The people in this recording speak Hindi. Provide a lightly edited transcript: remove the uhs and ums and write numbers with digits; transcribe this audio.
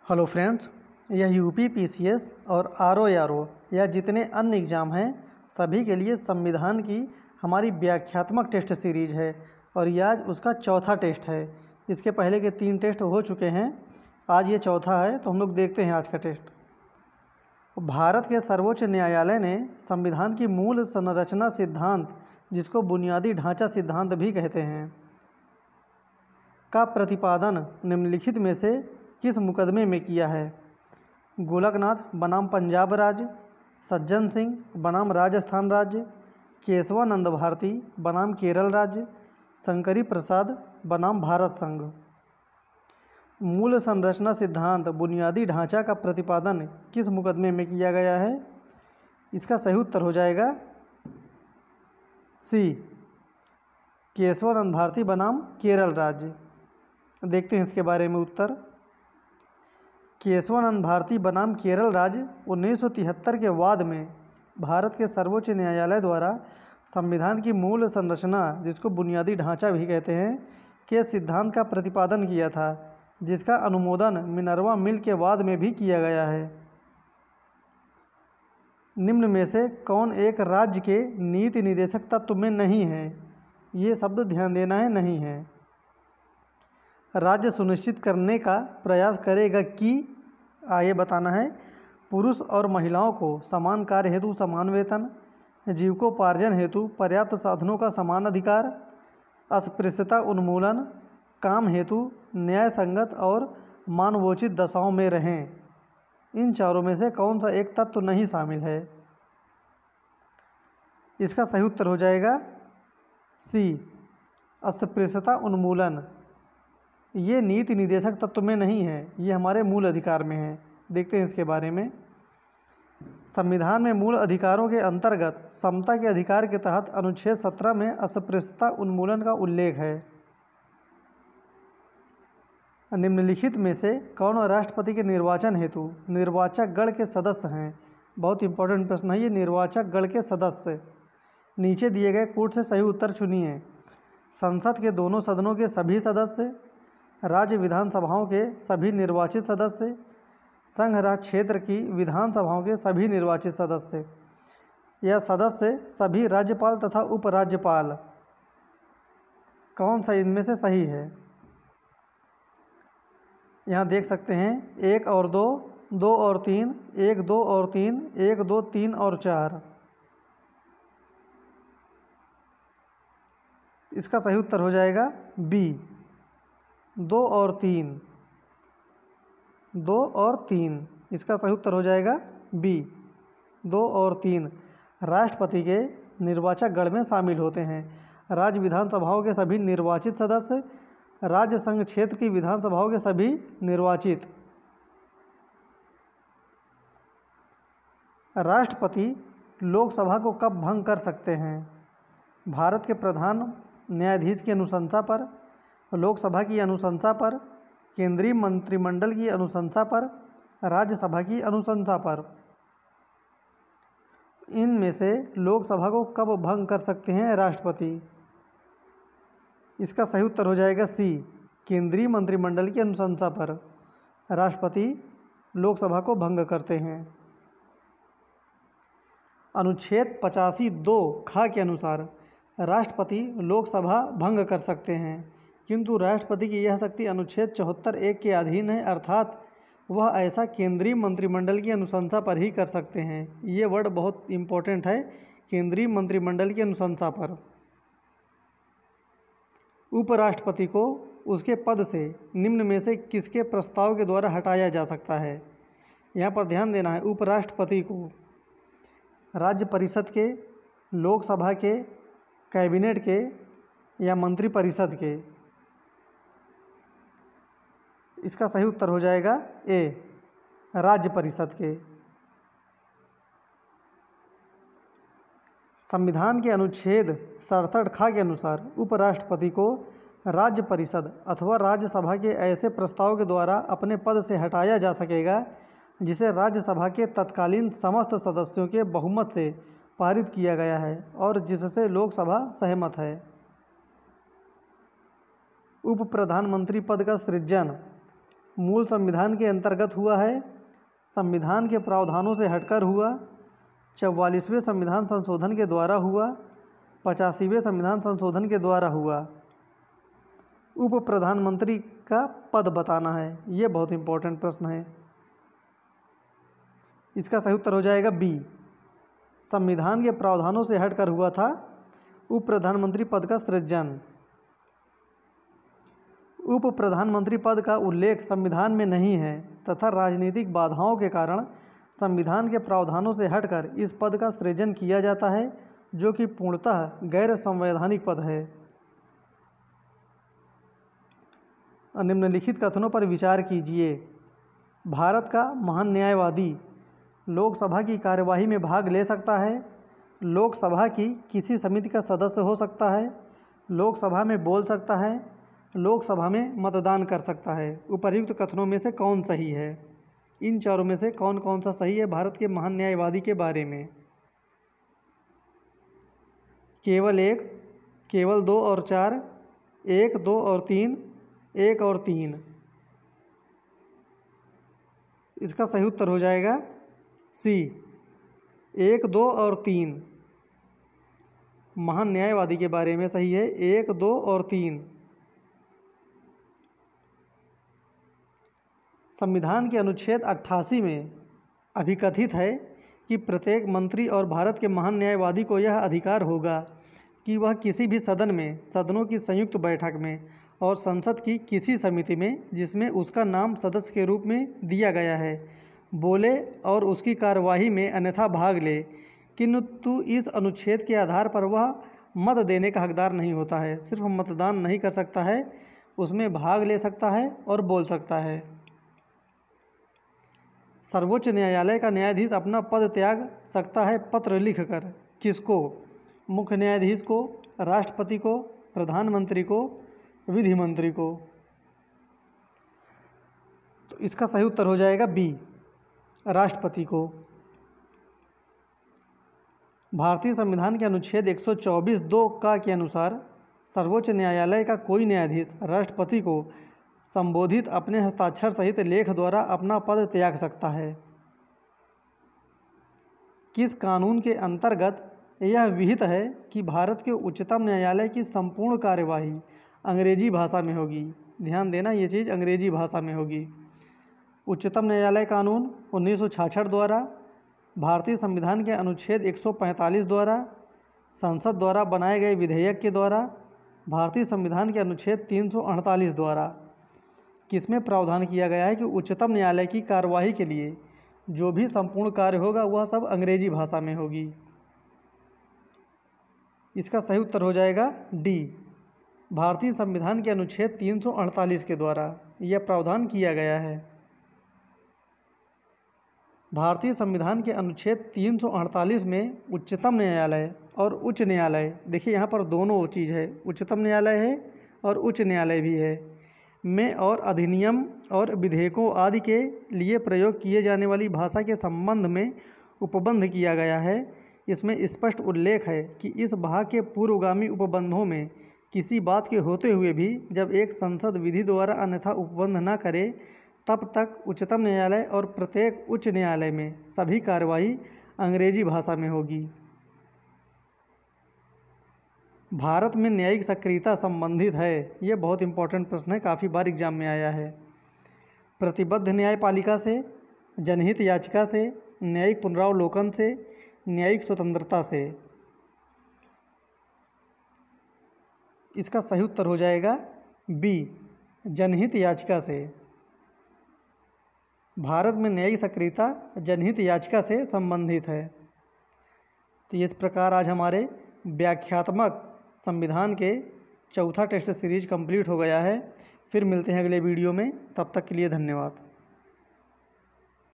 हेलो फ्रेंड्स, यह यूपी पीसीएस और आरओ या जितने अन्य एग्ज़ाम हैं सभी के लिए संविधान की हमारी व्याख्यात्मक टेस्ट सीरीज है और ये आज उसका चौथा टेस्ट है। इसके पहले के 3 टेस्ट हो चुके हैं, आज ये चौथा है। तो हम लोग देखते हैं आज का टेस्ट। भारत के सर्वोच्च न्यायालय ने संविधान की मूल संरचना सिद्धांत, जिसको बुनियादी ढांचा सिद्धांत भी कहते हैं, का प्रतिपादन निम्नलिखित में से किस मुकदमे में किया है? गोलकनाथ बनाम पंजाब राज्य, सज्जन सिंह बनाम राजस्थान राज्य, केशवानंद भारती बनाम केरल राज्य, शंकरी प्रसाद बनाम भारत संघ। मूल संरचना सिद्धांत बुनियादी ढांचा का प्रतिपादन किस मुकदमे में किया गया है? इसका सही उत्तर हो जाएगा सी, केशवानंद भारती बनाम केरल राज्य। देखते हैं इसके बारे में उत्तर। केशवानंद भारती बनाम केरल राज्य 1973 के बाद में भारत के सर्वोच्च न्यायालय द्वारा संविधान की मूल संरचना, जिसको बुनियादी ढांचा भी कहते हैं, के सिद्धांत का प्रतिपादन किया था, जिसका अनुमोदन मिनर्वा मिल के बाद में भी किया गया है। निम्न में से कौन एक राज्य के नीति निदेशक तत्व में नहीं है? ये शब्द ध्यान देना है, नहीं है। राज्य सुनिश्चित करने का प्रयास करेगा कि आगे बताना है, पुरुष और महिलाओं को समान कार्य हेतु समान वेतन, जीविकोपार्जन हेतु पर्याप्त साधनों का समान अधिकार, अस्पृश्यता उन्मूलन, काम हेतु न्याय संगत और मानवोचित दशाओं में रहें। इन चारों में से कौन सा एक तत्व नहीं शामिल है? इसका सही उत्तर हो जाएगा सी, अस्पृश्यता उन्मूलन। ये नीति निदेशक तत्व में नहीं है, ये हमारे मूल अधिकार में है। देखते हैं इसके बारे में। संविधान में मूल अधिकारों के अंतर्गत समता के अधिकार के तहत अनुच्छेद 17 में अस्पृश्यता उन्मूलन का उल्लेख है। निम्नलिखित में से कौन राष्ट्रपति के निर्वाचन हेतु निर्वाचक गण के सदस्य हैं? बहुत इंपॉर्टेंट प्रश्न है ये, निर्वाचक गण के सदस्य। नीचे दिए गए कूट से सही उत्तर चुनिए। संसद के दोनों सदनों के सभी सदस्य, राज्य विधानसभाओं के सभी निर्वाचित सदस्य, संघ राज्य क्षेत्र की विधानसभाओं के सभी निर्वाचित सदस्य, यह सदस्य सभी राज्यपाल तथा उपराज्यपाल। कौन सा इनमें से सही है? यहाँ देख सकते हैं 1 और 2, 2 और 3, 1, 2 और 3, 1, 2, 3 और 4। इसका सही उत्तर हो जाएगा बी, 2 और 3, 2 और 3। इसका सही उत्तर हो जाएगा बी, 2 और 3 राष्ट्रपति के निर्वाचक गण में शामिल होते हैं। राज्य विधानसभाओं के सभी निर्वाचित सदस्य, राज्य संघ क्षेत्र की विधानसभाओं के सभी निर्वाचित। राष्ट्रपति लोकसभा को कब भंग कर सकते हैं? भारत के प्रधान न्यायाधीश की अनुशंसा पर, लोकसभा की अनुशंसा पर, केंद्रीय मंत्रिमंडल की अनुशंसा पर, राज्यसभा की अनुशंसा पर। इनमें से लोकसभा को कब भंग कर सकते हैं राष्ट्रपति? इसका सही उत्तर हो जाएगा सी, केंद्रीय मंत्रिमंडल की अनुशंसा पर राष्ट्रपति लोकसभा को भंग करते हैं। अनुच्छेद 85(2) ख के अनुसार राष्ट्रपति लोकसभा भंग कर सकते हैं, किंतु राष्ट्रपति की यह शक्ति अनुच्छेद 74(1) के अधीन है, अर्थात वह ऐसा केंद्रीय मंत्रिमंडल की अनुशंसा पर ही कर सकते हैं। ये वर्ड बहुत इम्पोर्टेंट है, केंद्रीय मंत्रिमंडल की अनुशंसा पर। उपराष्ट्रपति को उसके पद से निम्न में से किसके प्रस्ताव के द्वारा हटाया जा सकता है? यहाँ पर ध्यान देना है, उपराष्ट्रपति को राज्य परिषद के, लोकसभा के, कैबिनेट के या मंत्रिपरिषद के। इसका सही उत्तर हो जाएगा ए, राज्य परिषद के। संविधान के अनुच्छेद 67 ख के अनुसार उपराष्ट्रपति को राज्य परिषद अथवा राज्यसभा के ऐसे प्रस्ताव के द्वारा अपने पद से हटाया जा सकेगा जिसे राज्यसभा के तत्कालीन समस्त सदस्यों के बहुमत से पारित किया गया है और जिससे लोकसभा सहमत है। उप प्रधानमंत्री पद का सृजन मूल संविधान के अंतर्गत हुआ है, संविधान के प्रावधानों से हटकर हुआ, 44वें संविधान संशोधन के द्वारा हुआ, 85वें संविधान संशोधन के द्वारा हुआ। उप प्रधानमंत्री का पद बताना है, ये बहुत इंपॉर्टेंट प्रश्न है। इसका सही उत्तर हो जाएगा बी, संविधान के प्रावधानों से हटकर हुआ था उप प्रधानमंत्री पद का सृजन। उप प्रधानमंत्री पद का उल्लेख संविधान में नहीं है तथा राजनीतिक बाधाओं के कारण संविधान के प्रावधानों से हटकर इस पद का सृजन किया जाता है, जो कि पूर्णतः गैर संवैधानिक पद है। निम्नलिखित कथनों पर विचार कीजिए। भारत का महान न्यायवादी लोकसभा की कार्यवाही में भाग ले सकता है, लोकसभा की किसी समिति का सदस्य हो सकता है, लोकसभा में बोल सकता है, लोकसभा में मतदान कर सकता है। उपर्युक्त कथनों में से कौन सही है? इन चारों में से कौन कौन सा सही है भारत के महान न्यायवादी के बारे में? केवल एक, केवल दो और चार, एक, दो और तीन, एक और तीन। इसका सही उत्तर हो जाएगा सी, एक, दो और तीन। महान न्यायवादी के बारे में सही है एक, दो और तीन। संविधान के अनुच्छेद 88 में अभिकथित है कि प्रत्येक मंत्री और भारत के महान न्यायवादी को यह अधिकार होगा कि वह किसी भी सदन में, सदनों की संयुक्त बैठक में और संसद की किसी समिति में जिसमें उसका नाम सदस्य के रूप में दिया गया है, बोले और उसकी कार्यवाही में अन्यथा भाग ले, किंतु इस अनुच्छेद के आधार पर वह मत देने का हकदार नहीं होता है। सिर्फ मतदान नहीं कर सकता है, उसमें भाग ले सकता है और बोल सकता है। सर्वोच्च न्यायालय का न्यायाधीश अपना पद त्याग सकता है पत्र लिखकर। किसको? मुख्य न्यायाधीश को, राष्ट्रपति को, प्रधानमंत्री को, विधि मंत्री को। तो इसका सही उत्तर हो जाएगा बी, राष्ट्रपति को। भारतीय संविधान के अनुच्छेद 124(2) का के अनुसार सर्वोच्च न्यायालय का कोई न्यायाधीश राष्ट्रपति को संबोधित अपने हस्ताक्षर सहित लेख द्वारा अपना पद त्याग सकता है। किस कानून के अंतर्गत यह विहित है कि भारत के उच्चतम न्यायालय की संपूर्ण कार्यवाही अंग्रेजी भाषा में होगी? ध्यान देना, ये चीज़ अंग्रेजी भाषा में होगी। उच्चतम न्यायालय कानून 1966 द्वारा, भारतीय संविधान के अनुच्छेद 145 द्वारा, संसद द्वारा बनाए गए विधेयक के द्वारा, भारतीय संविधान के अनुच्छेद 348 द्वारा। किसमें प्रावधान किया गया है कि उच्चतम न्यायालय की कार्यवाही के लिए जो भी संपूर्ण कार्य होगा वह सब अंग्रेजी भाषा में होगी। इसका सही उत्तर हो जाएगा डी, भारतीय संविधान के अनुच्छेद 348 के द्वारा यह प्रावधान किया गया है। भारतीय संविधान के अनुच्छेद 348 में उच्चतम न्यायालय और उच्च न्यायालय, देखिए यहाँ पर दोनों चीज़ है, उच्चतम न्यायालय है और उच्च न्यायालय भी है, में और अधिनियम और विधेयकों आदि के लिए प्रयोग किए जाने वाली भाषा के संबंध में उपबंध किया गया है। इसमें स्पष्ट उल्लेख है कि इस भाग के पूर्वगामी उपबंधों में किसी बात के होते हुए भी जब एक संसद विधि द्वारा अन्यथा उपबंध न करे तब तक उच्चतम न्यायालय और प्रत्येक उच्च न्यायालय में सभी कार्यवाही अंग्रेजी भाषा में होगी। भारत में न्यायिक सक्रियता संबंधित है, ये बहुत इंपॉर्टेंट प्रश्न है, काफ़ी बार एग्जाम में आया है। प्रतिबद्ध न्यायपालिका से, जनहित याचिका से, न्यायिक पुनरावलोकन से, न्यायिक स्वतंत्रता से। इसका सही उत्तर हो जाएगा बी, जनहित याचिका से। भारत में न्यायिक सक्रियता जनहित याचिका से संबंधित है। तो इस प्रकार आज हमारे व्याख्यात्मक संविधान के चौथा टेस्ट सीरीज कंप्लीट हो गया है। फिर मिलते हैं अगले वीडियो में, तब तक के लिए धन्यवाद।